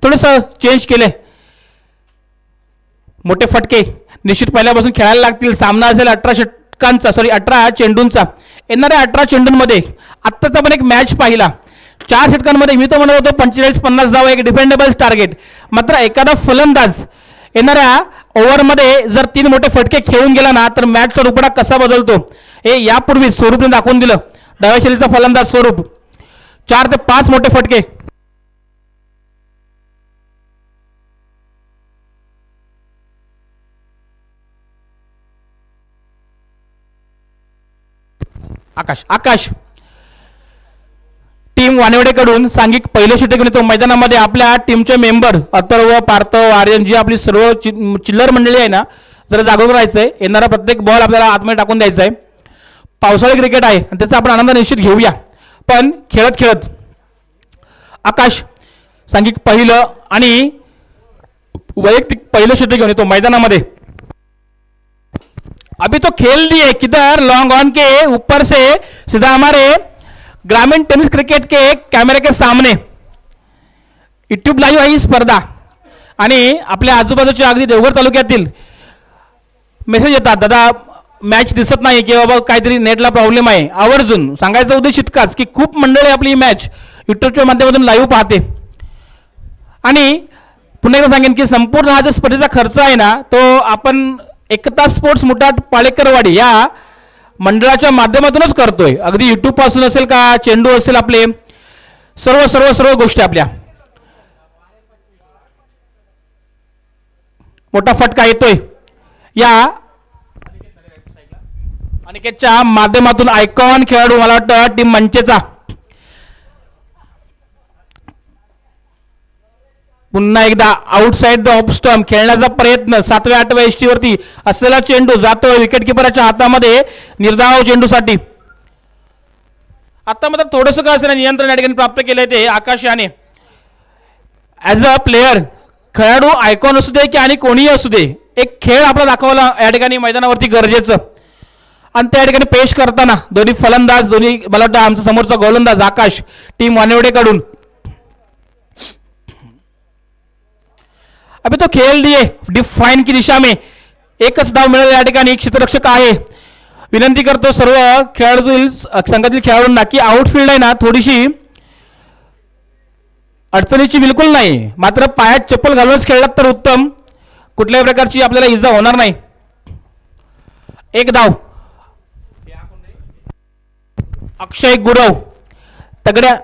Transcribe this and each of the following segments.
थोडंसं चेंज केले, मोठे फटके निश्चित पहिल्यापासून खेळायला लागतील. सामना असेल 18 षटकांचा, 18 चेंडूंचा. येणाऱ्या 18 चेंडूंमध्ये आत्ताचा पण एक मॅच पाहिला, 4 षटकांमध्ये मी तर म्हणत होतो 45-50 धावा एक डिफेंडेबल टार्गेट. मात्र एखादा फलंदाज येणाऱ्या ओव्हरमध्ये जर 3 मोठे फटके खेळून गेला ना, तर मॅचचा रुपडा कसा बदलतो हे यापूर्वी स्वरूपने दाखवून दिलं. डाव्या शैलीचा फलंदाज स्वरूप 4 ते 5 मोठे फटके. आकाश टीम वानवडेकडून सांघिक पहिले षटक घेऊन येतो मैदानामध्ये. आपल्या टीमचे मेंबर अथर्व, पार्थव, आर्यन जी आपली सर्व चिल्लर मंडळी आहे ना, जरा जागरूक राहायचंय. येणारा प्रत्येक बॉल आपल्याला आतमध्ये टाकून द्यायचा आहे. पावसाळी क्रिकेट आहे आणि त्याचा आपण आनंद निश्चित घेऊया. पण खेळत खेळत आकाश सांघिक पहिलं आणि वैयक्तिक पहिलं षटक घेऊन येतो मैदानामध्ये. अभी तो खेल दिए किधर, लॉन्ग ऑन के ऊपर से सीधा हमारे ग्रामीण टेनिस क्रिकेट के कॅमेरे के सामने यूट्यूब लाईव्ह आहे ही स्पर्धा. आणि आपल्या आजूबाजूच्या अगदी देवघर तालुक्यातील मेसेज येतात, दादा मॅच दिसत नाही की बाबा काहीतरी नेटला प्रॉब्लेम आहे. आवर्जून सांगायचा उद्देश इतकाच की खूप मंडळी आपली मॅच यूट्यूबच्या माध्यमातून लाईव्ह पाहते. आणि पुन्हा एकदा सांगेन की संपूर्ण हा जो स्पर्धेचा खर्च आहे ना, तो आपण एकता स्पोर्ट्स मुठाट पाळेकरवाडी या मंडळाच्या माध्यमातूनच करतोय. अगदी यूट्यूब पासून असेल का, चेंडू असेल, आपले सर्व सर्व सर्व गोष्टी आपल्या. मोठा फटका येतोय या अनिकेतच्या माध्यमातून. आयकॉन खेळाडू मला वाटतं टीम मंचेचा. पुन्हा एकदा आउटसाइड द ऑफ स्टंप खेळण्याचा प्रयत्न. 7व्या-8व्या एसटीवरती असलेला चेंडू जातोय विकेट किपरच्या हातामध्ये निर्धाव चेंडूसाठी. आता मात्र थोडंसं का असेल नियंत्रण या ठिकाणी प्राप्त केलंय ते आकाश याने. ॲज अ प्लेयर, खेळाडू आयकॉन असू दे की आणि कोणीही असू दे, एक खेळ आपला दाखवला या ठिकाणी मैदानावरती गरजेचं. आणि त्या ठिकाणी पेश करताना दोन्ही फलंदाज, दोन्ही मला वाटतं आमचा समोरचा गोलंदाज आकाश टीम वानवडेकडून. अभी तो खेल दिए डिफाइन की दिशा में, एकच धाव मिळाला या ठिकाणी. क्षेत्ररक्षक आहे. विनंती करतो सर्व खेळाडू संघातील खेळाडूंना की आउटफील्ड आहे ना थोडीशी अडचणीची बिलकुल नाही, मात्र पायात चप्पल घालूनच खेळलात तर उत्तम. कुठल्याही प्रकारची आपल्याला इजा होणार नाही. एक धाव. अक्षय गुरव तगड्या.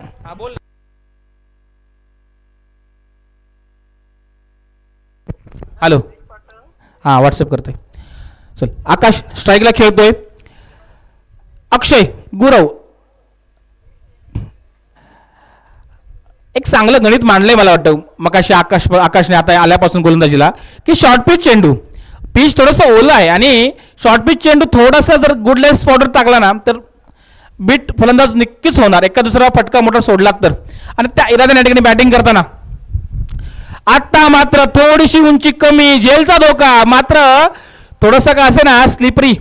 हॅलो, हां व्हॉट्सअप करतोय. चल आकाश स्ट्राईकला खेळतोय. अक्षय गुरव एक चांगलं गणित मांडलंय मला वाटतं मगाशी आकाशने आता आल्यापासून गोलंदाजीला, की शॉर्ट पिच चेंडू. पिच थोडंसं ओलं आहे आणि शॉर्ट पिच चेंडू थोडासा जर गुड लेन्थ स्पॉटवर टाकला ना तर बीट फलंदाज नक्कीच होणार. एका दुसरा फटका मोठा सोडला तर. आणि त्या इराद्याने ठिकाणी बॅटिंग करताना आता मात्र थोडीशी उंची कमी, जेलचा धोका. मात्र थोडंसं का असे ना स्लिपरी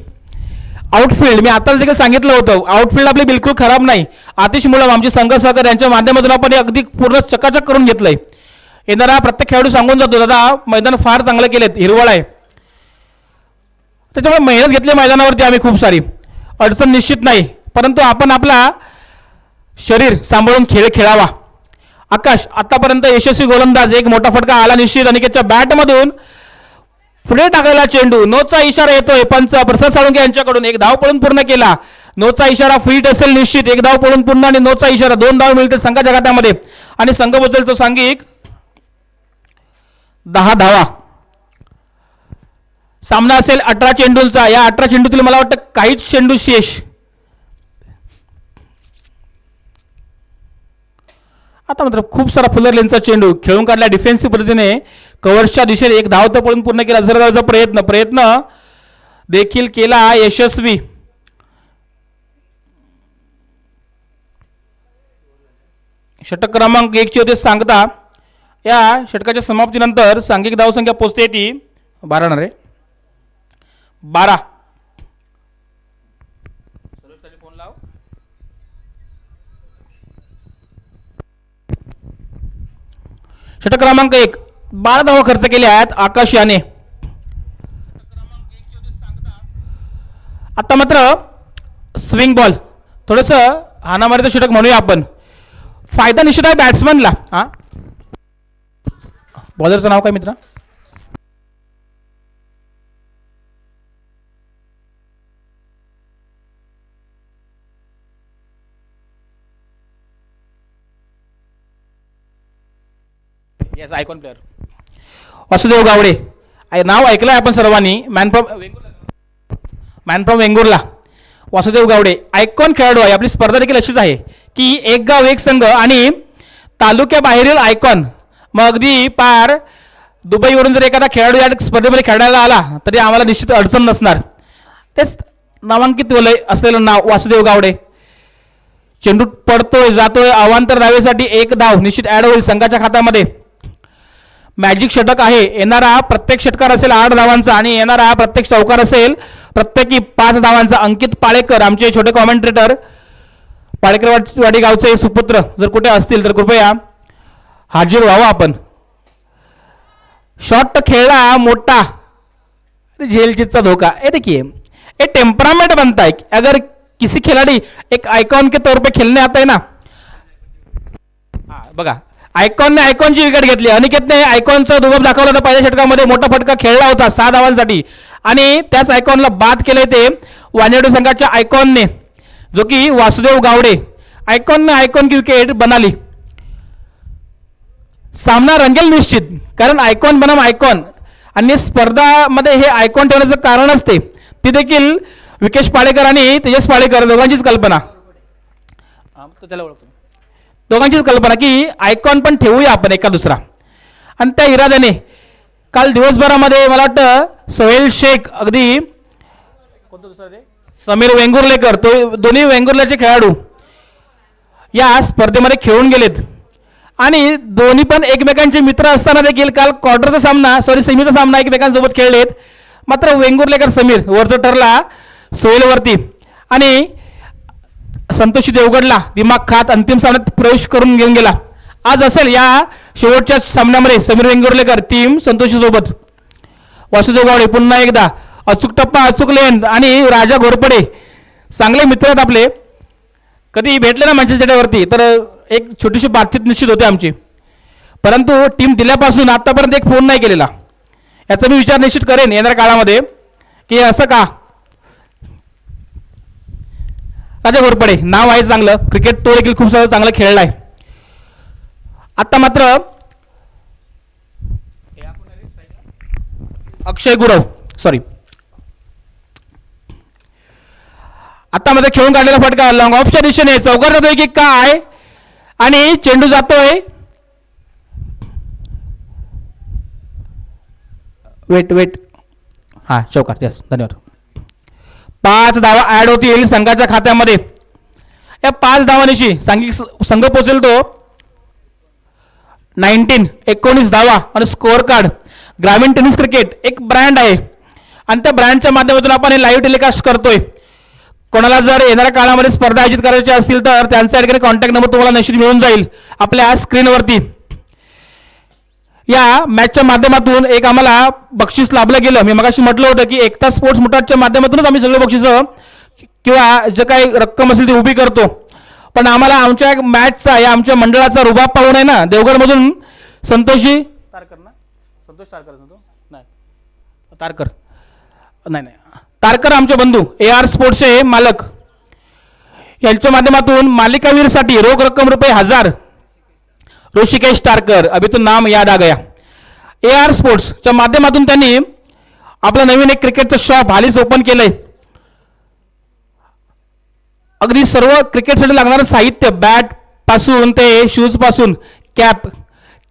आउटफील्ड. मी आताच देखील सांगितलं होतं आउटफील्ड आपली बिलकुल खराब नाही. आतिश मुळम आमचे संघ सहकारी यांच्या माध्यमातून आपण अगदी पूर्ण चकाचक करून घेतलंय. येणारा प्रत्येक खेळाडू सांगून जातो, दादा मैदान फार चांगलं केलेत, हिरवळ आहे. त्याच्यामुळे मेहनत घेतली मैदानावरती आम्ही खूप सारी. अडचण निश्चित नाही, परंतु आपण आपला शरीर सांभाळून खेळ खेळावा. आकाश आतापर्यंत यशस्वी गोलंदाज. एक मोठा फटका आला निश्चित अनिकेतच्या बॅटमधून. पुढे टाकलेला चेंडू. नोचा इशारा येतोय पंच प्रसाद साळुंखे यांच्याकडून. एक धाव पळून पूर्ण केला. नोचा इशारा फिट असेल निश्चित. एक धाव पळून पूर्ण आणि नोचा इशारा. 2 धाव मिळतील संघाच्या खात्यामध्ये आणि संघ बदलतो सांघिक 10 धावा. सामना असेल 18 चेंडूंचा. या 18 चेंडूतील मला वाटतं काहीच चेंडू शेष. आता मात्र खूप सारा फुलर लेनचा चेंडू खेळून काढला डिफेन्सिव्ह पद्धतीने. कव्हर्सच्या दिशेने एक धाव तर पळून पूर्ण केला. जरा प्रयत्न देखील केला यशस्वी. षटक क्रमांक 1 ची होते सांगता. या षटकाच्या समाप्तीनंतर सांघिक धावसंख्या पोहोचते ती 12 रे 12. षटक क्रमांक 1 12 धावा खर्च केल्या आहेत आकाश याने. आता मात्र स्विंग बॉल, थोडंसं हाणामारीचं षटक म्हणूया आपण. फायदा निश्चित आहे बॅट्समनला. हा, बॉलरचं नाव काय मित्र? Yes, icon player Vasudev Gawde. नाव ऐकलंय आपण सर्वांनी. Man from Vengurla Vasudev Gawde icon खेळाडू आहे. आपली स्पर्धा देखील अशीच आहे की एक गाव एक संघ आणि तालुक्याबाहेरील आयकॉन. मग अगदी पार दुबईवरून जर एखादा खेळाडू या स्पर्धेमध्ये खेळायला आला तरी आम्हाला निश्चित अडचण नसणार. तेच नामांकित वलय असलेलं नाव वासुदेव गावडे. चेंडू पडतोय, जातोय, अवांतर धावेसाठी एक धाव निश्चित ऍड होईल संघाच्या खात्यामध्ये. मॅजिक षटक आहे. येणारा प्रत्येक षटकार असेल 8 धावांचा आणि येणारा प्रत्येक चौकार असेल प्रत्येकी 5 धावांचा. अंकित पाळेकर आमचे छोटे कॉमेंट्रेटर, पाळेकरवाडी गावचे सुपुत्र जर कुठे असतील तर कृपया हाजीर व्हावा. आपण शॉट खेळला मोठा, झेल जीतचा धोखा. ये देखिए ये टेम्परामेंट बनता है. अगर किसी खिलाड़ी एक आइकॉन के तौर पे खेलने आता है ना, बघा आयकॉनने आयकॉनची विकेट घेतली. अनिकेतने आयकॉनचा दुबाब दाखवला होता पहिल्या षटकामध्ये. मोठा फटका खेळला होता 6 धावांसाठी आणि त्याच आयकॉनला बाद केले ते वानेडू संघाच्या आयकॉनने, जो की वासुदेव गावडे. आयकॉनने आयकॉन की विकेट बनाली. सामना रंगेल निश्चित, कारण आयकॉन बनाम आयकॉन. आणि स्पर्धामध्ये हे आयकॉन ठेवण्याचं कारण असते ती देखील विकेश पाळेकर आणि तेजस पाळेकर दोघांचीच कल्पना. दोघांचीच कल्पना की आयकॉन पण ठेवूया आपण एका दुसरा. आणि त्या इराद्याने काल दिवसभरामध्ये मला वाटतं सोहेल शेख, अगदी समीर वेंगुर्लेकर, तो दोन्ही वेंगुर्ल्याचे खेळाडू या स्पर्धेमध्ये खेळून गेलेत. आणि दोन्ही पण एकमेकांचे मित्र असताना देखील काल क्वार्टरचा सामना, सेमीचा सामना एकमेकांसोबत खेळलेत. मात्र वेंगुर्लेकर समीर वरचा ठरला सोहेलवरती आणि संतोषी देवगडला दिमाग खात अंतिम सामन्यात प्रवेश करून घेऊन गेला. आज असेल या शेवटच्या सामन्यामध्ये समीर वेंगुर्लेकर टीम संतोषी सोबत. वासुदेव गावडे पुन्हा एकदा अचूक टप्पा, अचूक लेन आणि राजा घोरपडे चांगले मित्र आहेत आपले. कधी भेटले ना मंचवरती तर एक छोटीशी बातचीत निश्चित होते आमची. परंतु टीम दिल्यापासून आतापर्यंत एक फोन नाही केलेला. याचा मी विचार निश्चित करेन येणाऱ्या काळामध्ये की असं का. राजा घोरपडे नाव आहे चांगलं, क्रिकेट तो देखील खूप सारं चांगलं खेळलाय. आता मात्र अक्षय गुरव आता मध्ये खेळून काढलेला फटका लॉंग ऑफच्या दिशेने चौकार जातोय की काय आणि चेंडू जातोय. वेट हा चौकार. यस, धन्यवाद. 5 धावा ऍड होतील संघाच्या खात्यामध्ये. या 5 धावांची संघ पोहोचेल तो 19 धावा. आणि स्कोअर कार्ड ग्रामीण टेनिस क्रिकेट एक ब्रँड आहे आणि त्या ब्रँडच्या माध्यमातून आपण हे लाईव्ह टेलिकास्ट करतोय. कोणाला जर येणाऱ्या काळामध्ये स्पर्धा आयोजित करायची असतील तर त्यांचा ठिकाणी कॉन्टॅक्ट नंबर तुम्हाला निश्चित मिळून जाईल आपल्या स्क्रीनवरती. या मॅचच्या माध्यमातून एक आम्हाला बक्षीस लाभलं गेलं. मी मगाशी म्हटलं होतं की एकता स्पोर्ट्स मुठाच्या माध्यमातूनच आम्ही सगळे बक्षीस किंवा जे काही रक्कम असेल ती उभी करतो. पण आम्हाला आमच्या मॅचचा या आमच्या मंडळाचा रुबाब पाहून आहे ना, देवगडमधून संतोष तारकर आमचे बंधू AR स्पोर्ट्सचे मालक यांच्या माध्यमातून मालिकावीरसाठी रोख रक्कम ₹1000 ऋषिकेश तारकर, अभी तो नाम याद आ गया. AR स्पोर्ट्सच्या माध्यमातून त्यांनी आपलं नवीन एक क्रिकेटचं शॉप हालीच ओपन केलंय. अगदी सर्व क्रिकेटसाठी लागणारं साहित्य, बॅट पासून ते शूज पासून कॅप,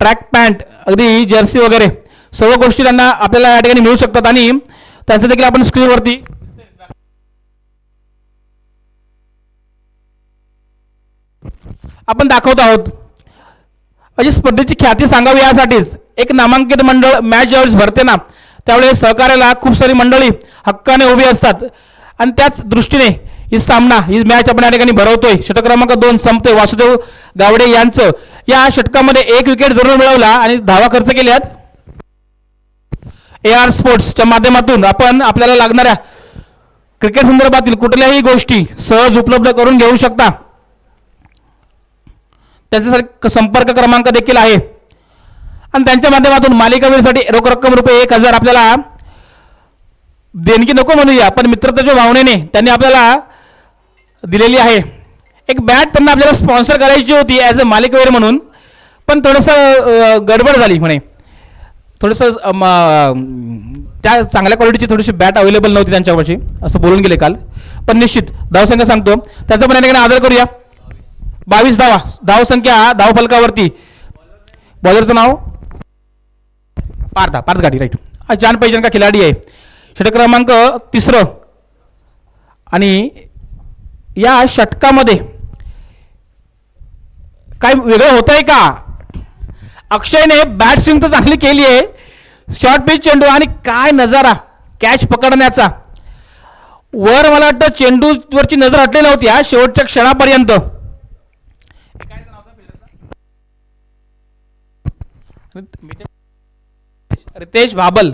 ट्रॅक पॅन्ट, अगदी जर्सी वगैरे सर्व गोष्टी त्यांना आपल्याला या ठिकाणी मिळू शकतात. आणि त्यांचं देखील आपण स्क्रीनवरती आपण दाखवत आहोत. म्हणजे स्पर्धेची ख्याती सांगावी यासाठीच एक नामांकित मंडळ मॅच ज्यावेळेस भरते ना त्यावेळेस सहकार्याला खूप सारी मंडळी हक्काने उभी असतात. आणि त्याच दृष्टीने ही मॅच आपण या ठिकाणी भरवतोय. षटक क्रमांक 2 संपतोय. वासुदेव गावडे यांचं या षटकामध्ये 1 विकेट जरूर मिळवला आणि धावा खर्च केल्यात. AR स्पोर्ट्सच्या माध्यमातून आपण आपल्याला लागणाऱ्या क्रिकेट संदर्भातील कुठल्याही गोष्टी सहज उपलब्ध करून घेऊ शकता. त्याचा संपर्क क्रमांक देखील आहे आणि त्यांच्या माध्यमातून मालिकावीरसाठी रोख रक्कम रुपये 1000 आपल्याला देणगी नको म्हणूया, पण मित्रतेच्या भावनेने त्यांनी आपल्याला दिलेली आहे. एक बॅट त्यांना आपल्याला स्पॉन्सर करायची होती ॲज अ मालिकावीर म्हणून, पण थोडंसं गडबड झाली म्हणे. थोडंसं त्या चांगल्या क्वालिटीची थोडीशी बॅट अवेलेबल नव्हती त्यांच्यापाशी असं बोलून गेले काल. पण निश्चित धावसंख्या सांगतो त्याचा पण या ठिकाणी आदर करूया. 22 धावा धावसंख्या धावफलकावरती. बॉलरचं नाव पार्थ गाडी राईट. जान पहिचान का खिलाडी आहे. षटक क्रमांक 3 आणि या षटकामध्ये काय वेगळं होतंय का. अक्षयने बॅट स्विंग तर चांगली केली आहे. शॉर्ट पिच चेंडू आणि काय नजारा कॅच पकडण्याचा. वर मला वाटतं चेंडूवरची नजर हटली नव्हती हा शेवटच्या क्षणापर्यंत. रितेश बामणे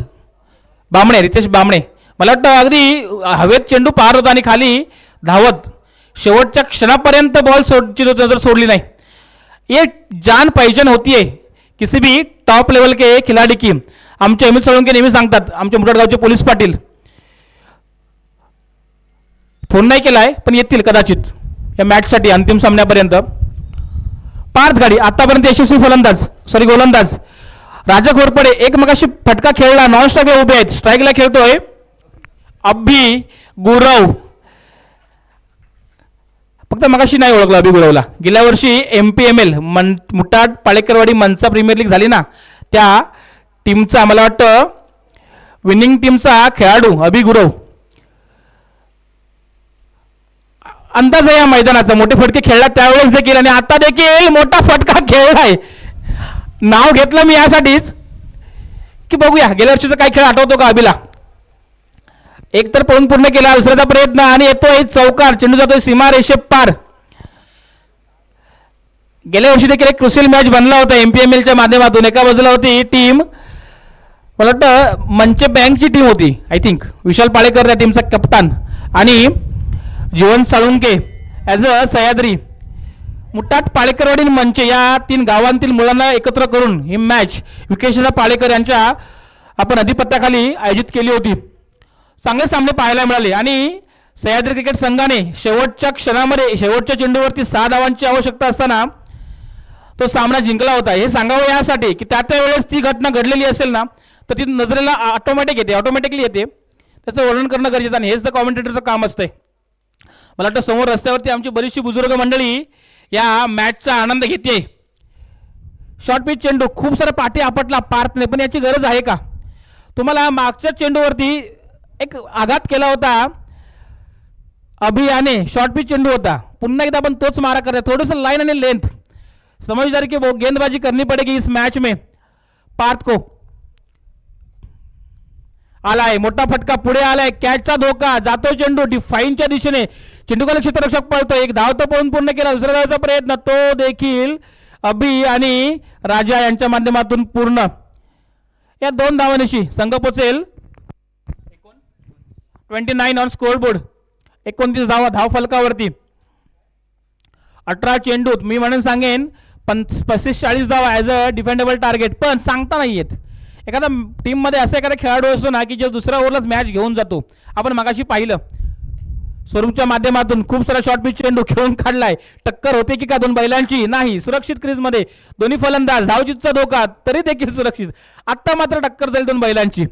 मला वाटतं अगदी हवेत चेंडू पार होता आणि खाली धावत शेवटच्या क्षणापर्यंत बॉल नजर सोडली नाही. ये जान पहचान होती है किसी भी टॉप लेवल के खिलाड़ी की. आमचे अमित सोळंके नेहमी सांगतात, आमचे मुरडगावचे पोलीस पाटील. फोन नाही केलाय पण येतील कदाचित या मॅचसाठी अंतिम सामन्यापर्यंत. पार्थ गाडी आतापर्यंत यशस्वी गोलंदाज राजा घोरपडे एक मगाशी फटका खेळला. नॉन स्ट्राईकला उभे आहेत. स्ट्राईकला खेळतोय अभि गुरव. फक्त मगाशी नाही ओळखला अभि गुरवला. गेल्या वर्षी MPML मुठाट पाळेकरवाडी मनसा प्रीमियर लीग झाली ना, त्या टीमचा मला वाटतं विनिंग टीमचा खेळाडू अभि गुरव. अंदाज आहे या मैदानाचा. मोठे फटके खेळला त्यावेळेस देखील आणि आता देखील मोठा फटका खेळलाय. नाव घेतलं मी यासाठीच की बघूया गेल्या वर्षीचा काय खेळ आठवतो का अभिला. एक तर पळून पूर्ण केला, दुसऱ्याचा प्रयत्न आणि येतोय चौकार. चेंडू जातोय सीमा रेषे पार. गेल्या वर्षी देखील एक क्रुशियल मॅच बनला होता MPMLच्या माध्यमातून. एका बाजूला होती टीम मला वाटतं मंचे बँकची टीम होती आय थिंक. विशाल पाळेकर त्या टीमचा कप्तान आणि जीवन साळुंके ॲज अ सह्याद्री. मुठाट पाळेकरवाडी मंचे या 3 गावांतील मुलांना एकत्र करून ही मॅच विकेशदा पाळेकर यांच्या आपण अधिपत्याखाली आयोजित केली होती. चांगले सामने पाहायला मिळाले आणि सह्याद्री क्रिकेट संघाने शेवटच्या क्षणामध्ये शेवटच्या चेंडूवरती 6 धावांची आवश्यकता असताना तो सामना जिंकला होता. हे सांगावं यासाठी की त्या वेळेस ती घटना घडलेली असेल ना तर ती नजरेला ऑटोमॅटिकली येते. त्याचं वर्णन करणं गरजेचं आणि हेच तर कॉमेंटेटरचं काम असतंय. मला वाटतं समोर रस्त्यावरती आमची बरीचशी बुजुर्ग मंडळी या मॅचचा आनंद घेते. शॉर्ट पिच चेंडू खूप सारा पाठी आपटला पार्थने, पण याची गरज आहे का. तुम्हाला मागच्या चेंडूवरती एक आघात केला होता अभियाने. शॉर्ट पिच चेंडू होता. पुन्हा एकदा आपण तोच मारा करता. थोडंसं लाइन आणि लेंथ समझदारी की वो गेंदबाजी करनी पड़ेगी इस मैच में. पार्थ को आलाय मोठा फटका पुढे आलाय. कॅचचा धोका जातो चेंडू डिफाईनच्या दिशेने. चेंडूखाली क्षेत्ररक्षक पळतो. एक धाव तो पळून पूर्ण केला. दुसऱ्या धावाचा प्रयत्न तो देखील अभि आणि राजा यांच्या माध्यमातून पूर्ण. या 2 धावांशी संघ पोचेल 29 ऑन स्कोरबोर्ड. 29 धावा धाव फलकावरती. 18 चेंडूत मी म्हणून सांगेन 35-40 धावा ॲज अ डिफेंडेबल टार्गेट. पण सांगता नाही येत. एखादा टीममध्ये असा एखादा खेळाडू असतो ना की जो दुसऱ्या ओव्हरलाच मॅच घेऊन जातो. आपण मगाशी पाहिलं स्वरूपच्या माध्यमातून खूप सारा शॉर्ट पिच चेंडू खेळून काढलाय. टक्कर होते की का 2 बैलांची नाही. सुरक्षित क्रीजमध्ये दोन्ही फलंदाज. धावजीतचा धोका तरी देखील सुरक्षित. आत्ता मात्र टक्कर जाईल 2 बैलांची.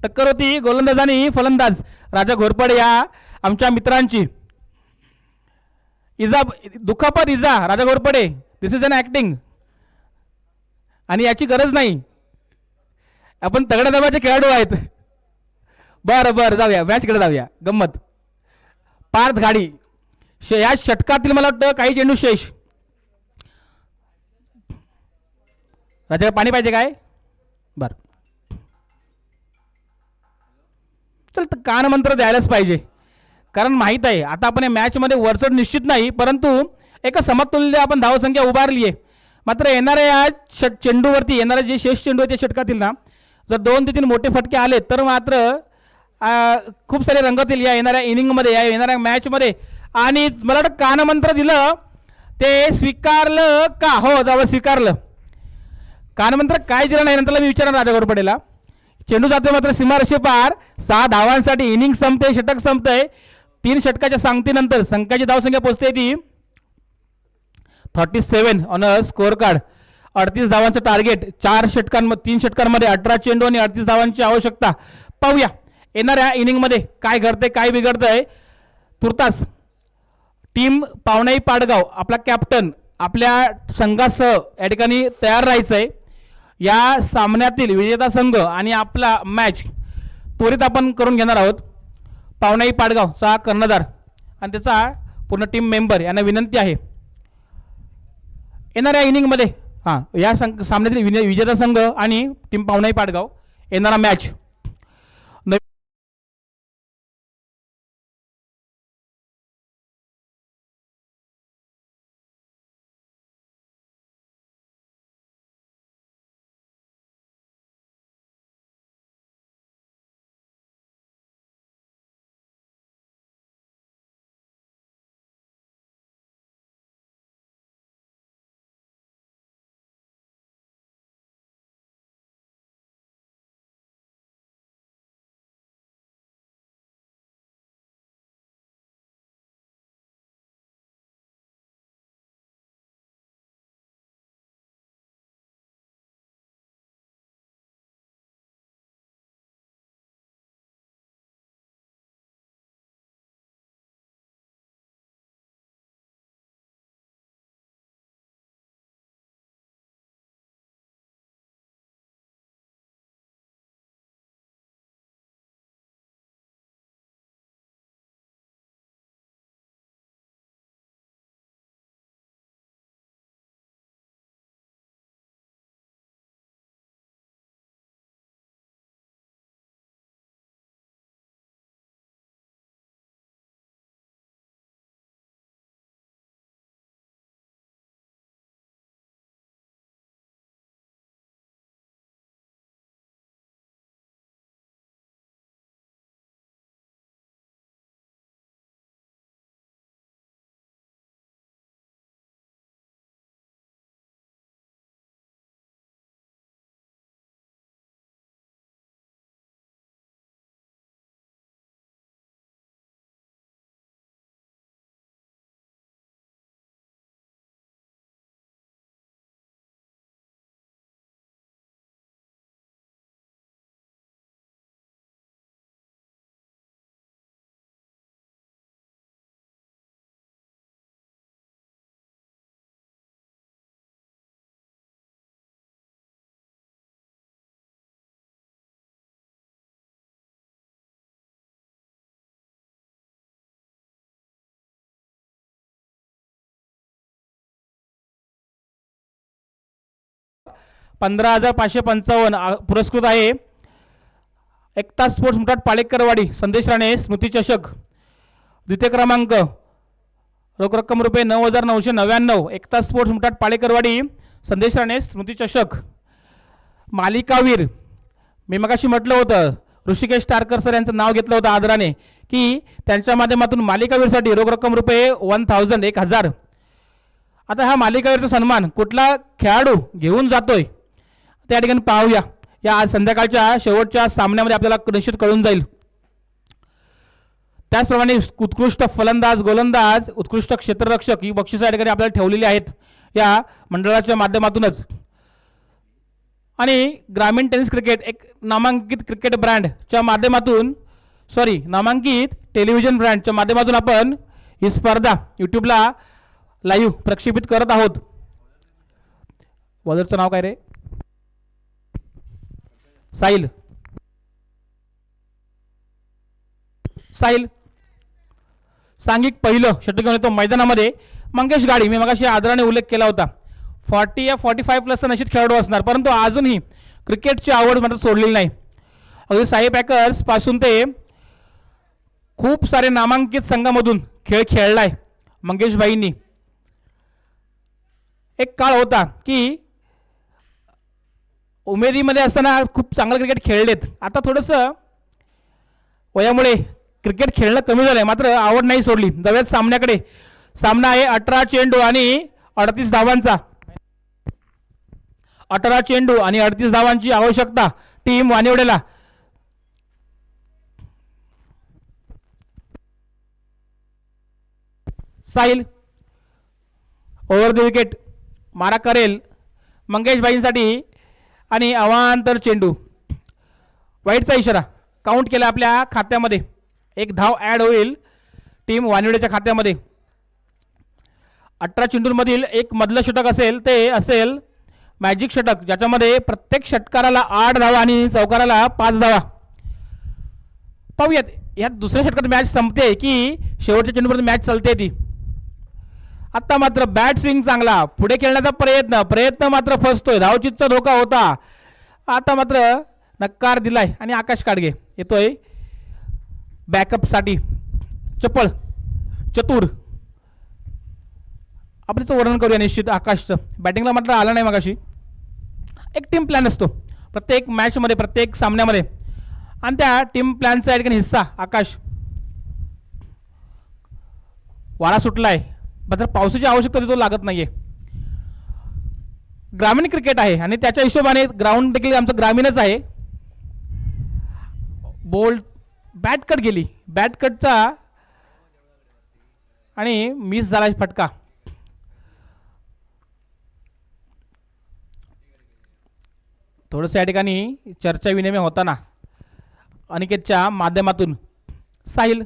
टक्कर होती गोलंदाज आणि फलंदाज राजा घोरपडे या आमच्या मित्रांची. दुखापत इजा राजा घोरपडे. दिस इज अन ऍक्टिंग आणि याची गरज नाही. आपण तगड्या दबाचे खेळाडू आहेत. बरं जाऊया मॅचकडे जाऊया. गंमत. पार्थ गाडी या षटकातील मला वाटतं काही चेंडू शेष. राजा पाणी पाहिजे काय. बर चल कान मंत्र द्यायलाच पाहिजे कारण माहीत आहे आता आपण या मॅचमध्ये वरचढ निश्चित नाही, परंतु एका समतुल्य आपण धावसंख्या उभारली आहे. मात्र येणाऱ्या या चेंडूवरती येणारे जे शेष चेंडू आहे त्या षटकातील ना, जर 2 ते 3 मोठे फटके आले तर मात्र खूप सारे रंगतील या येणाऱ्या इनिंगमध्ये, या येणाऱ्या मॅचमध्ये. आणि मला वाटतं कानमंत्र दिलं ते स्वीकारलं का? हो, जावं स्वीकारलं. कानमंत्र काय दिलं नाही नंतर मी विचारणार राजा घोरपडेला. चेंडू जातोय मात्र सीमारेषे पार. 6 धावांसाठी इनिंग संपते, षटक संपतंय. 3 षटकाच्या सांगतीनंतर संघाची धावसंख्या पोहोचते ती 37 ऑन अ स्कोअर कार्ड. 38 धावांचं टार्गेट. 3 षटकांमध्ये 18 चेंडू आणि 38 धावांची आवश्यकता. पाहूया येणाऱ्या इनिंगमध्ये काय घडतंय, काय बिघडतंय. तुर्तास टीम पावनाई पाडगाव आपला कॅप्टन आपल्या संघासह या ठिकाणी तयार राहायचं आहे. या सामन्यातील विजेता संघ आणि आपला मॅच त्वरित आपण करून घेणार आहोत. पावनाई पाडगावचा कर्णधार आणि त्याचा पूर्ण टीम मेंबर यांना विनंती आहे येणाऱ्या इनिंगमध्ये या सामन्यातील विजेता संघ आणि टीम पावनाई पाडगाव येणारा मॅच 15,555 पुरस्कृत आहे. एकता स्पोर्ट्स मुठाट पाळेकरवाडी संदेश राणे स्मृती चषक. द्वितीय क्रमांक रोख रक्कम रुपये 9,999. एकता स्पोर्ट्स मुठाट पाळेकरवाडी संदेश राणे स्मृती चषक. मालिकावीर मी मगाशी म्हटलं होतं ऋषिकेश टारकर सर यांचं नाव घेतलं होतं आदराने की त्यांच्या माध्यमातून मालिकावीरसाठी रोख रक्कम रुपये 1,000. आता हा मालिकावीरचा सन्मान कुठला खेळाडू घेऊन जातोय त्या ठिकाणी पाहूया. या आज संध्याकाळच्या शेवटच्या सामन्यामध्ये आपल्याला निश्चित कळून जाईल. त्याचप्रमाणे उत्कृष्ट फलंदाज, गोलंदाज, उत्कृष्ट क्षेत्ररक्षक ही बक्षिसं या ठिकाणी आपल्याला ठेवलेली आहेत या मंडळाच्या माध्यमातूनच. आणि ग्रामीण टेनिस क्रिकेट एक नामांकित क्रिकेट ब्रँडच्या माध्यमातून नामांकित टेलिव्हिजन ब्रँडच्या माध्यमातून आपण ही स्पर्धा यूट्यूबला लाईव्ह प्रक्षेपित करत आहोत. बॉलरचं नाव काय रे? साहिल. सांघिक पहिलं षटक घेऊन येतो मैदानामध्ये मंगेश गाडी. मी मगाशी आदराने उल्लेख केला होता 40 या 45 प्लसचा निश्चित खेळाडू असणार, परंतु अजूनही क्रिकेटची आवड मात्र सोडलेली नाही. अगदी साई पॅकर्स पासून ते खूप सारे नामांकित संघामधून खेळ खेळलाय मंगेशभाईंनी. एक काळ होता की उमेदीमध्ये असताना खूप चांगलं क्रिकेट खेळलेत. आता थोडंसं वयामुळे क्रिकेट खेळणं कमी झालंय, मात्र आवड नाही सोडली. जाऊयात सामन्याकडे. सामना आहे 18 चेंडू आणि 38 धावांचा. 18 चेंडू आणि 38 धावांची आवश्यकता टीम वानिवडेला. साहिल ओव्हर द विकेट मारा करेल मंगेशभाईंसाठी आणि अवांतर चेंडू. वाईटचा इशारा काउंट केला आपल्या खात्यामध्ये. एक धाव ॲड होईल टीम वानिवडेच्या खात्यामध्ये. 18 चेंडूंमधील एक मधलं षटक असेल ते असेल मॅजिक षटक, ज्याच्यामध्ये प्रत्येक षटकाराला 8 धावा आणि चौकाराला 5 धावा. पाहूयात यात दुसऱ्या षटकात मॅच संपते की शेवटच्या चेंडूपर्यंत मॅच चालते ती. आता मात्र बॅट स्विंग चांगला, पुढे खेळण्याचा प्रयत्न मात्र फसतोय. धावचीतचा धोका होता, आता मात्र नकार दिलाय आणि आकाश काडगे येतोय बॅकअपसाठी. चतुर आपल्याचं वर्णन करूया निश्चित. आकाशचं बॅटिंगला मात्र आला नाही मगाशी. एक टीम प्लॅन असतो प्रत्येक मॅचमध्ये, प्रत्येक सामन्यामध्ये, आणि त्या टीम प्लॅनचा या ठिकाणी हिस्सा आकाश. वारा सुटलाय, मात्र पावसाची आवश्यकता तो लागत नाहीये. ग्रामीण क्रिकेट आहे आणि त्याच्या हिशोबाने ग्राउंड देखील आमचं ग्रामीणच आहे. बोल्ड बॅट कट गेली, बॅट कटचा आणि मिस झाला फटका. थोडंसं या ठिकाणी चर्चा विनिमय होताना अनिकेतच्या माध्यमातून. साहिल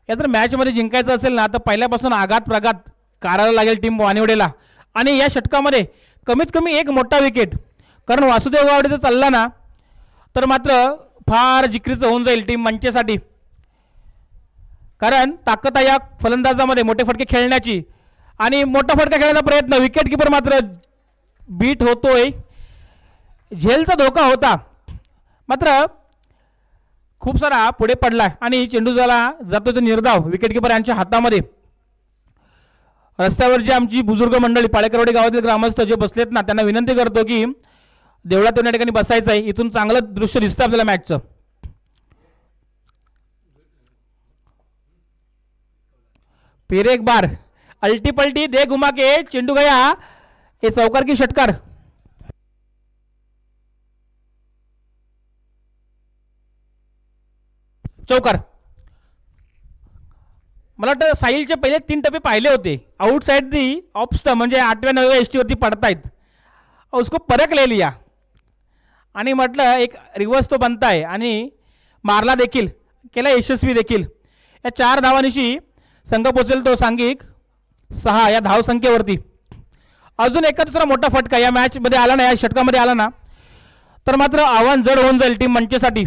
या जर मॅचमध्ये जिंकायचं असेल ना तर पहिल्यापासून आघात प्रघात करायला लागेल टीम वानिवडेला. आणि या षटकामध्ये कमीत कमी एक मोठा विकेट, कारण वासुदेव गावडे जर चालला ना तर मात्र फार जिकरीचं होऊन जाईल टीम मंचेसाठी. कारण ताकद आहे या फलंदाजामध्ये मोठे फटके खेळण्याची, आणि मोठा फटका खेळण्याचा प्रयत्न. विकेट किपर मात्र बीट होतोय, झेलचा धोका होता, मात्र खूप सारा पुढे पडला आणि चेंडू झाला जातो तो निर्धाव विकेट किपर यांच्या हातामध्ये. रस्त्यावर जे आमची बुजुर्ग मंडळी पाळेकरवाडी गावातील ग्रामस्थ जे बसलेत ना, त्यांना विनंती करतो की देवळात या ठिकाणी बसायचं आहे. इथून चांगलं दृश्य दिसतं आपल्याला मॅचचं. फिर एक बार अल्टी पलटी दे घुमा के चेंडू गया, ये चौकार की षटकार. चौकार. मला वाटतं साहिलचे पहिले 3 टप्पे पाहिले होते. आउटसाइड दी ऑफ स्टंप म्हणजे 8व्या 9व्या एसटी वरती पडतायत, उसको परख ले लिया आणि म्हटलं एक रिवर्स तो बनताय, आणि मारला देखील, केला यशस्वी देखील. या 4 धावांनिशी संघ पोचेल तो सांघिक 6 या धावसंख्येवरती. अजून एका दुसरा मोठा फटका या मॅच मध्ये आला ना, या षटकामध्ये आला ना तर मात्र आव्हान जड होऊन जाईल टीम मंचेसाठी.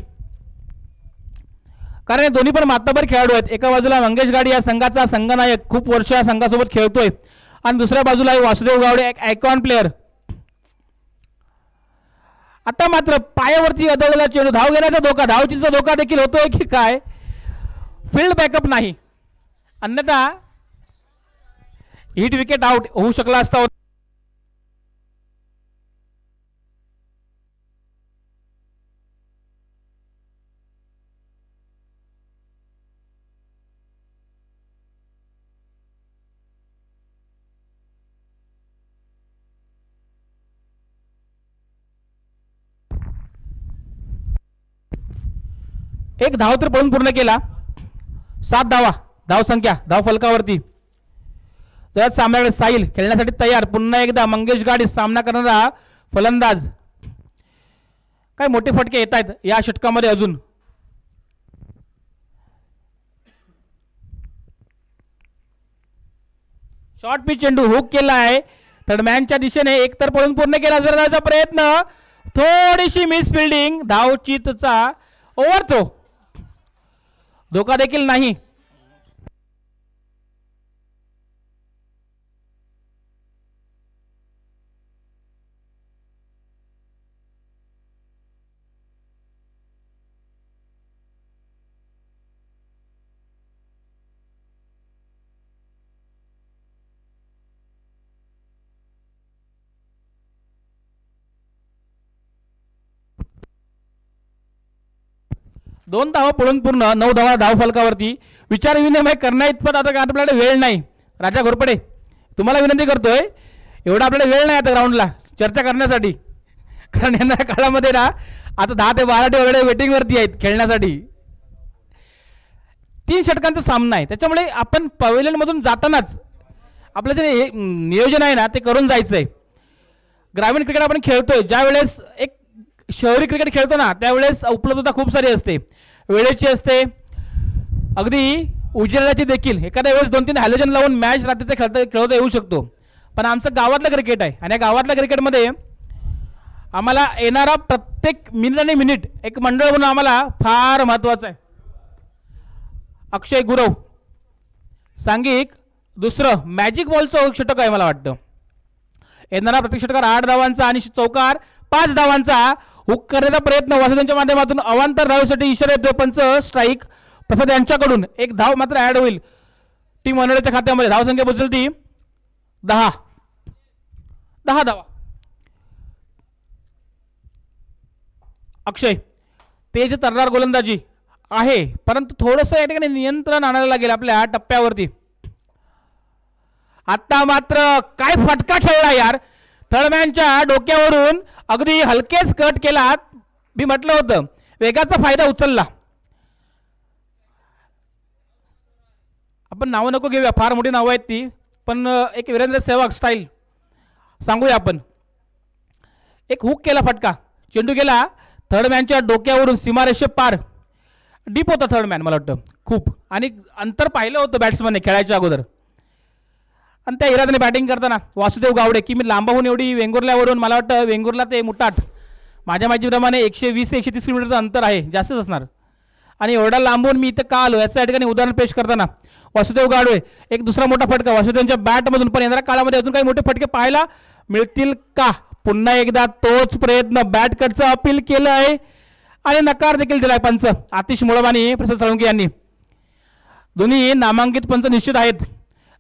कारण हे दोन्ही पण माताबर खेळाडू आहेत. एका बाजूला मंगेश गाडी या संघाचा संघनायक, खूप वर्ष या संघासोबत खेळतोय, आणि दुसऱ्या बाजूला वासुदेव गावडे एक आयकॉन प्लेअर. आता मात्र पायावरती अदळलेला चेंडू, धाव घेण्याचा धोका, धावचीचा धोका देखील होतोय की काय. फील्ड बॅकअप नाही, अन्यथा हिट विकेट आउट होऊ शकला असता. एक धाव तर पळून पूर्ण केला. 7 धावा धावसंख्या धाव फलकावरती. तर सामन्याकडे साहिल खेळण्यासाठी तयार. पुन्हा एकदा मंगेश गाडी सामना करणारा फलंदाज. काय मोठे फटके येत आहेत या षटकामध्ये अजून. शॉर्ट पिच चेंडू हुक केलाय थर्डमॅनच्या दिशेने. एकतर पळून पूर्ण केला जरदाचा प्रयत्न, थोडीशी मिस फिल्डिंग, धावचीतचा ओव्हर थ्रो, धोका देखील नाही. 2 धावा पडून पूर्ण 9 धावा धावफलकावरती. विचार विनिमय करण्या इतपत आता आपल्याकडे वेळ नाही. राजा घोरपडे तुम्हाला विनंती करतोय, एवढा आपल्याला वेळ नाही आता ग्राउंडला चर्चा करण्यासाठी, कारण येणाऱ्या काळामध्ये ना आता 10 ते 12 वगैरे वेटिंगवरती आहेत खेळण्यासाठी. 3 षटकांचा सामना आहे, त्याच्यामुळे आपण पवेलियनमधून जातानाच आपलं जे नियोजन आहे ना ते करून जायचं आहे. ग्रामीण क्रिकेट आपण खेळतोय, ज्या वेळेस एक शहरी क्रिकेट खेळतो ना त्यावेळेस उपलब्धता खूप सारी असते, वेळेची असते, अगदी उजेडाची देखील. एखाद्या वेळेस 2-3 हॅलोजन लावून मॅच रात्रीचा खेळता येऊ शकतो. पण आमचं गावातलं क्रिकेट आहे आणि या गावातल्या क्रिकेटमध्ये आम्हाला येणारा प्रत्येक मिनिट आणि मिनिट एक मंडळ म्हणून आम्हाला फार महत्त्वाचं आहे. अक्षय गुरव सांघिक दुसरं मॅजिक बॉलचं षटक आहे मला वाटतं. येणारा प्रत्येक षटकार 8 धावांचा आणि चौकार 5 धावांचा. हुक करण्याचा प्रयत्न वासुदेवांच्या माध्यमातून अवांतर धावेसाठी इशारा येतोय. पंच स्ट्राईक प्रसाद यांच्याकडून 1 धाव मात्र ऍड होईल टीम वनडेच्या खात्यामध्ये. धावसंख्या पोहोचेल ती 10 धावा. अक्षय तेज तर्रार गोलंदाजी आहे, परंतु थोडंसं या ठिकाणी नियंत्रण आणायला लागेल आपल्या टप्प्यावरती. आता मात्र काय फटका खेळला यार, थर्डमॅनच्या डोक्यावरून अगदी हलकेच कट केला. मी म्हटलं होतं वेगाचा फायदा उचलला. आपण नावं नको घेऊया, फार मोठी नावं आहेत ती, पण एक वीरेंद्र सेहवाग स्टाईल सांगूया आपण. एक हुक केला फटका, चेंडू गेला थर्डमॅनच्या डोक्यावरून सीमारेषे पार. डीप होता थर्डमॅन मला वाटतं खूप, आणि अंतर पाहिलं होतं बॅट्समनने खेळायच्या अगोदर. आणि त्या इराद्याने बॅटिंग करताना वासुदेव गावडे की मी लांबाहून एवढी वेंगुर्ल्यावरून, मला वाटतं वेंगुर्ला ते मुटाट माझ्या माहितीप्रमाणे 120 ते 130 किलोमीटरचं अंतर आहे, जास्तच असणार. आणि एवढा लांबून मी इथं का आलो याचं या ठिकाणी उदाहरण पेश करताना वासुदेव गावडे एक दुसरा मोठा फटका वासुदेवांच्या बॅटमधून. पण येणाऱ्या काळामध्ये अजून काही मोठे फटके पाहायला मिळतील का? पुन्हा एकदा तोच प्रयत्न, बॅट कटचं अपील केलं आहे आणि नकार देखील दिलाय पंच आतिश मुळब आणि प्रसाद साळुंके यांनी. दोन्ही नामांकित पंच निश्चित आहेत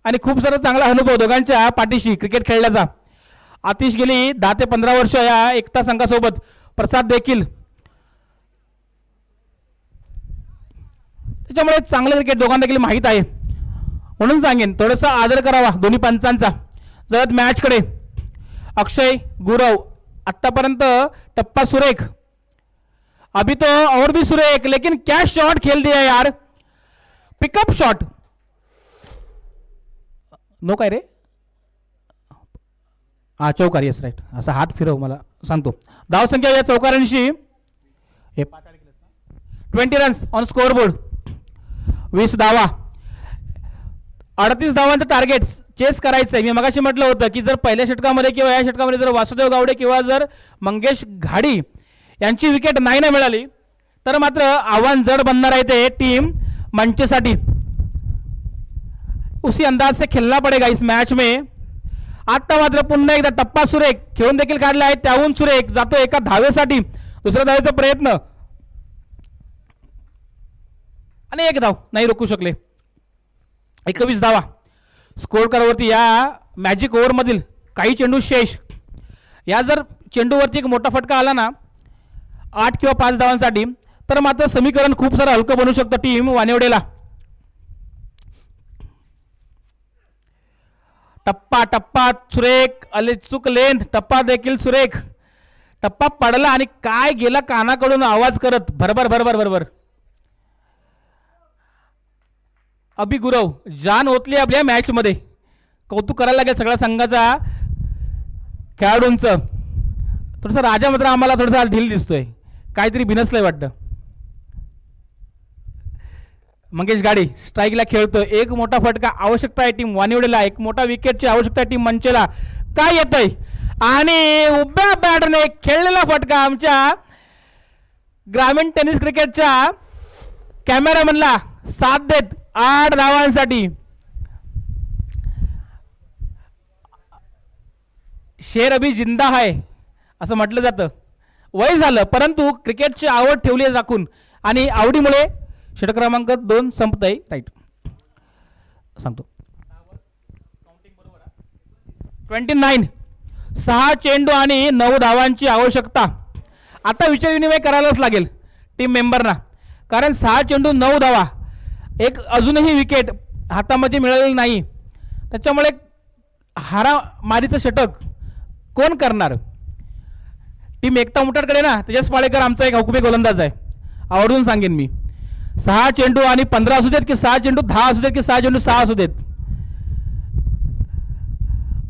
आणि खूप सारा चांगला अनुभव दोघांच्या पाठीशी क्रिकेट खेळण्याचा. आतिश गेली 10 ते 15 वर्ष या एकता संघासोबत, प्रसाद देखील. त्याच्यामुळे चांगलं क्रिकेट दोघांना देखील माहीत आहे, म्हणून सांगेन थोडासा आदर करावा दोन्ही पंचांचा. जर मॅचकडे अक्षय गुरव आतापर्यंत टप्पा सुरेख, अभी तो और भी सुरेख, लेकिन क्या शॉट खेल दिया यार, पिकअप शॉट. नो काय रे, हा चौकार, येस राईट, असा हात फिरव मला सांगतो. धावसंख्या या चौकारांशी 20 रन्स ऑन स्कोअर बोर्ड, 20 धावा, 38 धावांचं टार्गेट चेस करायचं आहे. मी मगाशी म्हटलं होतं की जर पहिल्या षटकामध्ये किंवा या षटकामध्ये जर वासुदेव गावडे किंवा जर मंगेश घाडी यांची विकेट नाही ना मिळाली तर मात्र आव्हान जड बनणार आहे ते टीम मंचसाठी. उसी अंदाज से खेलना पड़ेगा इस मैच में. आता मात्र पुन्हा एकदा टप्पा सुरेख खेळून देखील काढला आहे, त्याहून सुरेख जातो एका धावेसाठी, दुसऱ्या धावेचा प्रयत्न आणि 1 धाव नाही रोखू शकले. 21 धावा स्कोर कार्डवरती या मॅजिक ओव्हरमधील काही चेंडू शेष. या जर चेंडूवरती एक मोठा फटका आला ना 8 किंवा 5 धावांसाठी तर मात्र समीकरण खूप सारं हलकं बनू शकतं टीम वानिवडेला. टप्पा टप्पा सुरेख, अचूक लेंथ, टप्पा देखील सुरेख, टप्पा पडला आणि काय गेला कानाकडून आवाज करत, भरभर भरभर भरभर. अभि गुरव जान ओतली आपल्या मॅच मध्ये, कौतुक करायला लागेल सगळ्या संघाचा खेळाडूंचं. थोडंसं राजा मात्र आम्हाला थोडासा ढील दिसतोय, काहीतरी बिनसलंय वाटतं. मंगेश गाडी स्ट्राईकला खेळतोय, एक मोठा फटका आवश्यकता आहे टीम वानिवडेला, एक मोठा विकेटची आवश्यकता आहे टीम मंचेला. काय येतंय आणि उभ्या बॅटने खेळलेला फटका आमच्या ग्रामीण टेनिस क्रिकेटच्या कॅमेरामनला साथ देत 8 धावांसाठी. शेर अभी जिंदा है असं म्हटलं जातं. वय झालं परंतु क्रिकेटची आवड ठेवली राखून आणि आवडीमुळे षटक क्रमांक 2 संपत आहे. राईट सांगतो 29, 6 चेंडू आणि 9 धावांची आवश्यकता. आता विचार विनिमय करायलाच लागेल टीम मेंबरना, कारण 6 चेंडू 9 धावा, एक अजूनही विकेट हातामध्ये मिळालेली नाही. त्याच्यामुळे हारामारीचं षटक कोण करणार? टीम एकता मुठाडकडे ना तेजस पाळेकर आमचा एक हुकमी गोलंदाज आहे, आवर्जून सांगेन मी. 6 चेंडू आणि 15 असू देत की 6 चेंडू 10 असू देत की 6 चेंडू 6 असू देत,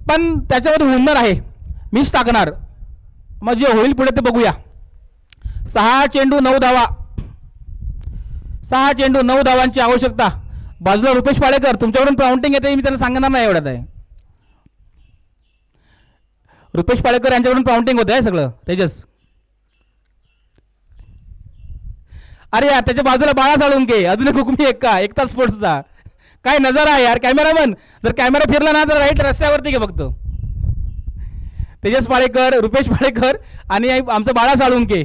पण त्याच्यामध्ये हुनर आहे, मीच टाकणार. मग जे होईल पुढे ते बघूया. 6 चेंडू 9 धावा, 6 चेंडू 9 धावांची आवश्यकता. बाजूला रुपेश पाळेकर तुमच्याकडून काउंटिंग येते, मी त्यांना सांगणार नाही एवढ्यात आहे. रुपेश पाळेकर यांच्याकडून काउंटिंग होत आहे सगळं. तेजस, अरे यार त्याच्या बाजूला बाळा साळुंके, अजून एक हुकमी एक का एकता स्पोर्ट्सचा. काय नजारा आहे यार. कॅमेरामन जर कॅमेरा फिरला ना तर राईट रस्त्यावरती घे फक्त. तेजस पाळेकर, रुपेश पाळेकर आणि आमचं बाळा साळुंके.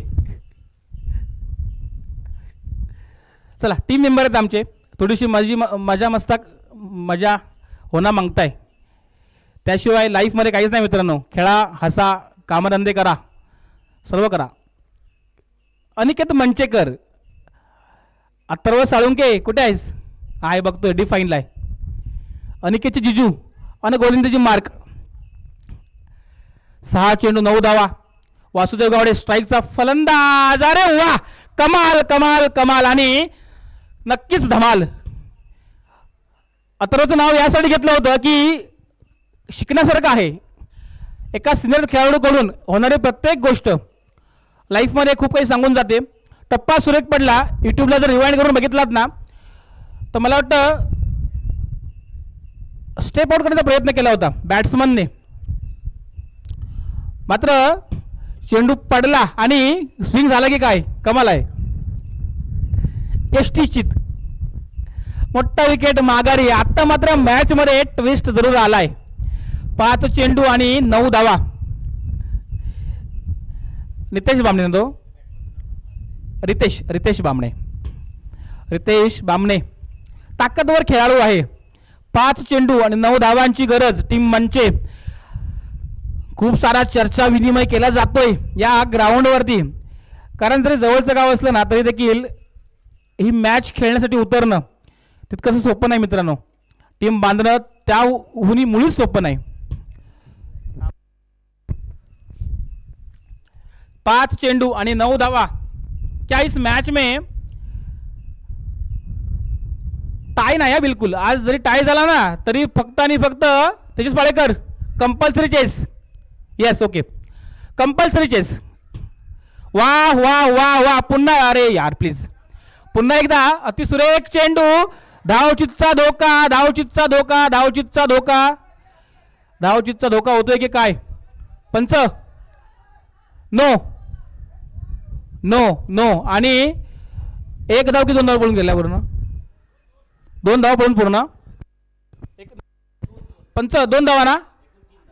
चला टीम मेंबर आहेत आमचे, थोडीशी मजा मस्ताक मजा होणं मागताय. त्याशिवाय लाईफमध्ये काहीच नाही मित्रांनो. खेळा, हसा, कामधंदे करा, सर्व करा. अनिकेत मंचेकर, अथर्व साळुंके कुठे आहेस? आहे बघतोय, डिफाईनला आहे. अनिकेतची जिजू आणि गोविंदजी मार्क. 6 चेंडू 9 धावा. वासुदेव गावडे स्ट्राईकचा फलंदाज. अरे वा, कमाल कमाल कमाल आणि नक्कीच धमाल. अथर्वचं नाव यासाठी घेतलं होतं की शिकण्यासारखं आहे. एका सिनियर खेळाडूकडून होणारी प्रत्येक गोष्ट लाईफमध्ये खूप काही सांगून जाते. टप्पा सुरेख पडला. यूट्यूबला जर रिवाइंड करून बघितलात ना तर मला वाटतं स्टेप आउट करण्याचा प्रयत्न केला होता बॅट्समनने, मात्र चेंडू पडला आणि स्विंग झाला की काय कमाल आहे. यष्टीचित मोठा विकेट माघारी. आता मात्र मॅच मध्ये ट्विस्ट जरूर आलाय. 5 चेंडू आणि 9 धावा. नितेश बामणे तो रितेश बामणे ताकदवर खेळाडू आहे. 5 चेंडू आणि 9 धावांची गरज टीम मंचे. खूप सारा चर्चा विनिमय केला जातोय या ग्राउंडवरती, कारण जरी जवळचं गाव असलं ना तरी देखील ही मॅच खेळण्यासाठी उतरणं तितकंसं सोपं नाही मित्रांनो. टीम बांधणं त्याहून मुळीच सोपं नाही. 5 चेंडू आणि 9 धावा. क्या इस मैच में टाय नाही बिलकुल. आज जरी टाय झाला ना तरी फक्त आणि फक्त Tejas Palekar compulsory chess. Yes okay, compulsory chess. वा वा वा वा. पुन्हा अरे यार प्लीज पुन्हा एकदा अतिसुरेख चेंडू. धावचितचा धोका, धावचितचा धोका, धावचितचा धोका, धावचितचा धोका होतोय की काय? पंच नो नो नो. आणि 1 धाव की 2 धाव पळून गेल्या पूर्ण? 2 धाव पळून पूर्ण. पंच 2 धावा ना,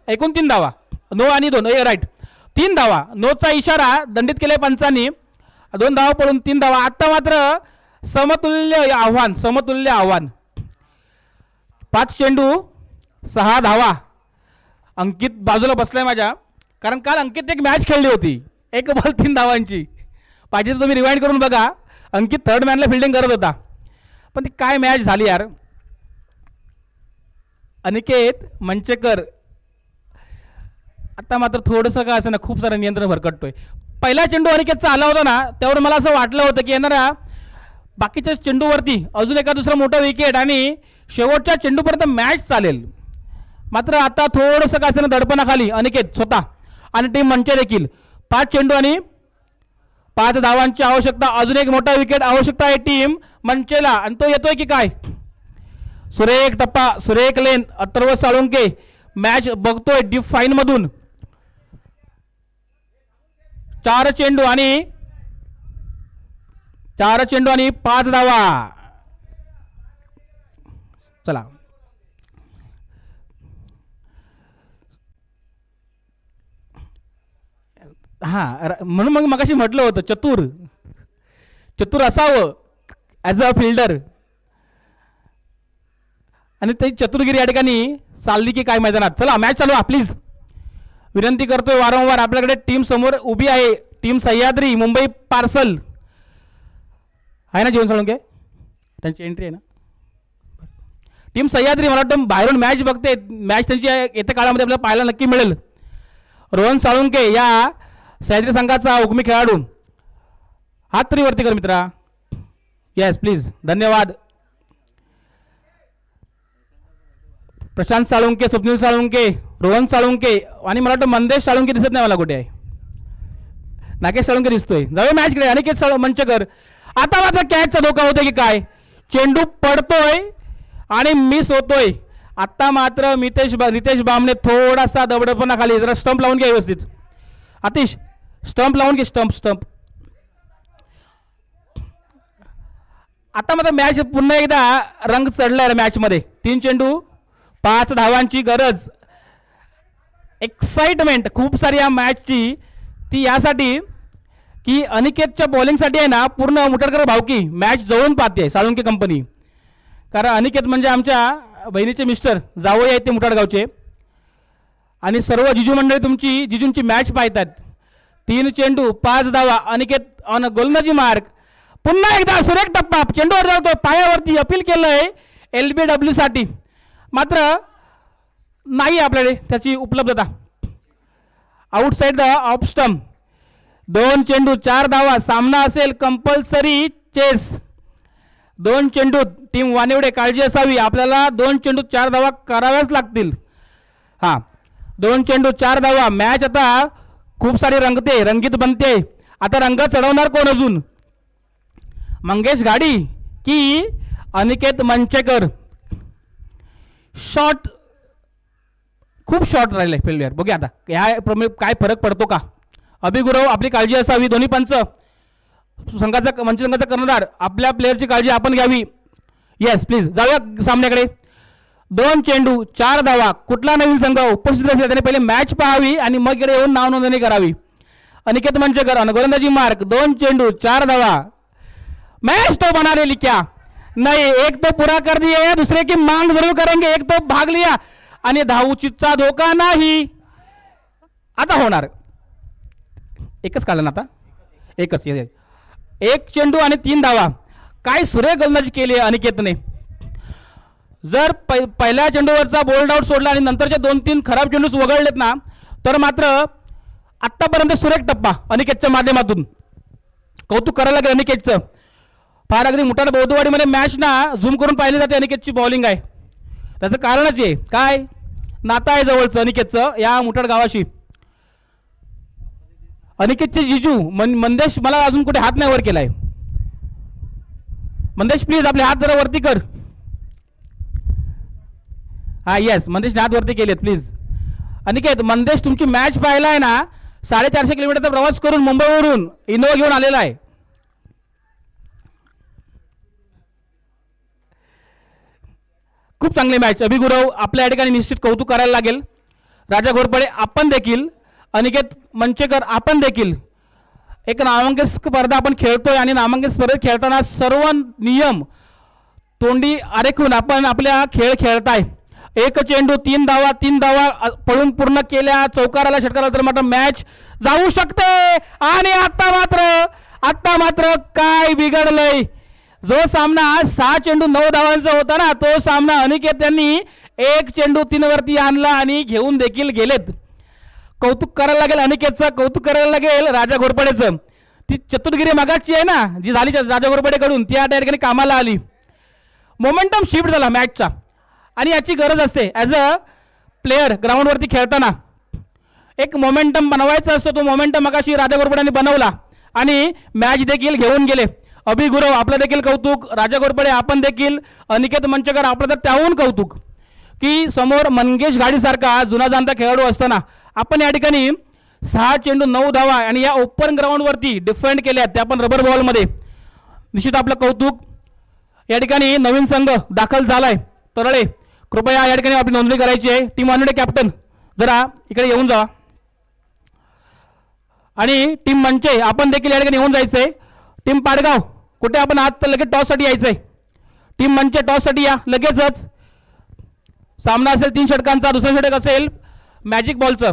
एकूण 3 धावा. नो आणि 2 राईट, 3 धावा. नोचा इशारा दंडित केलाय पंचांनी. 2 धावा पळून 3 धावा. आता मात्र समतुल्य आव्हान, समतुल्य आव्हान. 5 चेंडू 6 धावा. अंकित बाजूला बसलाय माझ्या, कारण काल अंकित एक मॅच खेळली होती 1 बॉल 3 धावांची. पाहिजे तर तुम्ही रिवाइंड करून बघा. अंकित थर्ड मॅनला फिल्डिंग करत होता, पण ती काय मॅच झाली यार. अनिकेत मंचेकर आता मात्र थोडंसं का असं ना खूप सारं नियंत्रण भरकटतोय. पहिला चेंडू अनिकेतचा आला होता ना त्यावर मला असं वाटलं होतं की येणाऱ्या बाकीच्या चेंडूवरती अजून एका दुसरा मोठा विकेट आणि शेवटच्या चेंडूपर्यंत मॅच चालेल. मात्र आता थोडंसं का असं दडपणाखाली अनिकेत स्वतः आणि टीम मंचे देखील. 5 चेंडू आणि 5 धावांची आवश्यकता. अजून एक मोठा विकेट आवश्यकता आहे टीम मंचेला, आणि तो येतोय की काय? सुरेख टप्पा, सुरेख लेन. अथर्व साळुंके मॅच बघतोय डीप फाईन मधून. 4 चेंडू आणि 5 धावा. चला हा, म्हणून मग मगाशी म्हटलं होतं चतुर असावं ॲज अ फिल्डर, आणि ते चतुरगिरी या ठिकाणी चालली की काय मैदानात. चला मॅच चालू. प्लीज विनंती करतोय वारंवार, आपल्याकडे टीम समोर उभी आहे. Team Sahyadri Mumbai parcel. आहे ना जीवन साळुंके, त्यांची एंट्री आहे ना. टीम सह्याद्री मला वाटतं बाहेरून मॅच बघते, मॅच त्यांची येत्या काळामध्ये आपल्याला पाहायला नक्की मिळेल. रोहन साळुंके या सह्याद्री संघाचा हुकमी खेळाडू, हात तरी वरती कर मित्रा. येस प्लीज, धन्यवाद. प्रशांत साळुंके, स्वप्नील साळुंके, रोहन साळुंके आणि मला वाटतं मंदेश साळुंके दिसत नाही मला कुठे आहे. नागेश साळुंके दिसतोय. जाऊया मॅचकडे. अनिकेत मंचकर. आता मात्र कॅचचा धोका होतोय की काय, चेंडू पडतोय आणि मिस होतोय. आता मात्र रितेश बामणे थोडासा दबडपणा खाली, जरा स्टंप लावून घ्या व्यवस्थित. आतिश स्टंप लावून घे, स्टंप. आता मात्र मॅच पुन्हा एकदा रंग चढलाय मॅचमध्ये. 3 चेंडू 5 धावांची गरज. एक्साइटमेंट खूप सारी या मॅचची, ती यासाठी की अनिकेतच्या बॉलिंगसाठी आहे ना पूर्ण मुटडकर भावकी मॅच जवळून पाहते साळुंके कंपनी. कारण अनिकेत म्हणजे आमच्या बहिणीचे मिस्टर जावई आहेत ते मुटाडगावचे, आणि सर्व जिजू मंडळी तुमची जिजूंची मॅच पाहतात. 3 चेंडू 5 धावा. अनिकेत ऑन गोलंदाजी मार्क. पुन्हा एकदा सुरेख टप्पा, चेंडूवर जातो, पायावरती अपील केलंय LBW साठी, मात्र नाही आपल्याकडे त्याची उपलब्धता. Outside the off stump. 2 चेंडू 4 धावा. सामना असेल कंपल्सरी चेस. 2 चेंडू. टीम वानिवडे काळजी असावी, आपल्याला 2 चेंडू 4 धावा कराव्याच लागतील. हां, 2 चेंडू 4 धावा. मॅच आता खूप सारी रंगते, रंगीत बनते. आता रंग चढवणार कोण अजून, मंगेश घाडी की अनिकेत मंचेकर. शॉट खूप शॉर्ट राहिले फील्डवर. बघूया आता काय फरक पडतो का. अभिगुरव, आपली काळजी असावी. दोन्ही पंच संघाचा मंच संघाचा कर्णधार, आपल्या प्लेअरची काळजी आपण घ्यावी. येस प्लीज, जाऊया सामन्याकडे. 2 चेंडू 4 धावा. कुठला नवीन संघ उपस्थित असेल त्याने पहिले मॅच पाहावी आणि मग इकडे येऊन नाव नोंदणी करावी. अनिकेत मंचकर गोलंदाजी मार्क. 2 चेंडू 4 धावा. मैच तो बना ले क्या नहीं, एक तो पूरा कर दिए, दूसरे की मांग जरूर करेंगे, एक तो भाग लिया आणि धावचीचा धोका नाही. आता होणार एकच काढलं ना, आता एकच. 1 चेंडू आणि 3 धावा. काय सुरेख गोलंदाजी केली आहे अनिकेतने. जर पहिल्या चेंडूवरचा बोल्ड आउट सोडला आणि नंतरचे 2-3 खराब चेंडूस वगळलेत ना, तर मात्र आत्तापर्यंत सुरेख टप्पा अनिकेतच्या माध्यमातून. कौतुक करायला लागेल अनिकेतचं. फार अगदी मुठाड बौद्धवाडीमध्ये मॅच ना झूम करून पाहिली जाते अनिकेतची बॉलिंग आहे. त्याचं कारणच आहे काय, नातं आहे जवळचं अनिकेतचं या मुठाड गावाशी. अनिकेतचे जिजू मंदेश, मला अजून कुठे हात नाही वर केलाय. मंदेश प्लीज आपले हात जरा वरती कर. हा येस, मंदेश हात वरती केलेत प्लीज. अनिकेत, मंदेश तुमची मॅच पाहायला आहे ना 450 किलोमीटरचा प्रवास करून मुंबईवरून इनोवा घेऊन आलेला आहे. खूप चांगली मॅच. अभिगुरव आपल्या ठिकाणी निश्चित कौतुक करायला लागेल. राजा घोरपडे आपण देखील, अनिकेत मंचेकर आपण देखील. एक नामांकित स्पर्धा आपण खेळतोय आणि नामांकित स्पर्धेत खेळताना सर्व नियम तोंडी आरेखून आपण आपल्या खेळ खेळताय. 1 चेंडू 3 धावा. 3 धावा पळून पूर्ण केल्या. चौकाराला षटकाराला तर मात्र मॅच जाऊ शकते. आणि आता मात्र काय बिघडलंय. जो सामना 6 चेंडू 9 धावांचा होता ना, तो सामना अनिकेत यांनी 1 चेंडू 3 वरती आणला आणि घेऊन देखील गेलेत. कौतुक करायला लागेल अनिकेतचं, कौतुक करायला लागेल राजा घोरपडेचं. ती चतुर्गिरी मागाची आहे ना जी झाली राजा घोरपडेकडून, ती या ठिकाणी कामाला आली. मोमेंटम शिफ्ट झाला मॅचचा आणि याची गरज असते. ॲज अ प्लेअर ग्राउंडवरती खेळताना एक मोमेंटम बनवायचा असतो. तो मोमेंटम मगाशी राजा घोरपड्यांनी बनवला आणि मॅच देखील घेऊन गेले. अभिगुरव आपलं देखील कौतुक. राजा घोरपडे आपण देखील. अनिकेत मंचकर आपलं तर त्याहून कौतुक की समोर मंगेश घाडीसारखा जुना जाणता खेळाडू असताना आपण या ठिकाणी 6 चेंडू 9 धावा आणि या ओपन ग्राउंडवरती डिफेंड केल्यात, त्या पण रबर बॉलमध्ये. निश्चित आपलं कौतुक. या ठिकाणी नवीन संघ दाखल झालाय तरळे. कृपया या ठिकाणी आपली नोंदणी करायची आहे. टीम वानवडे कॅप्टन जरा इकडे येऊन जावा आणि टीम मंचे आपण देखील या ठिकाणी येऊन जायचंय. टीम पाडगाव कुठे आपण आत, तर लगेच टॉससाठी यायचंय. टीम मंचे टॉससाठी या लगेचच. सामना असेल 3 षटकांचा. दुसरं षटक असेल मॅजिक बॉलचं.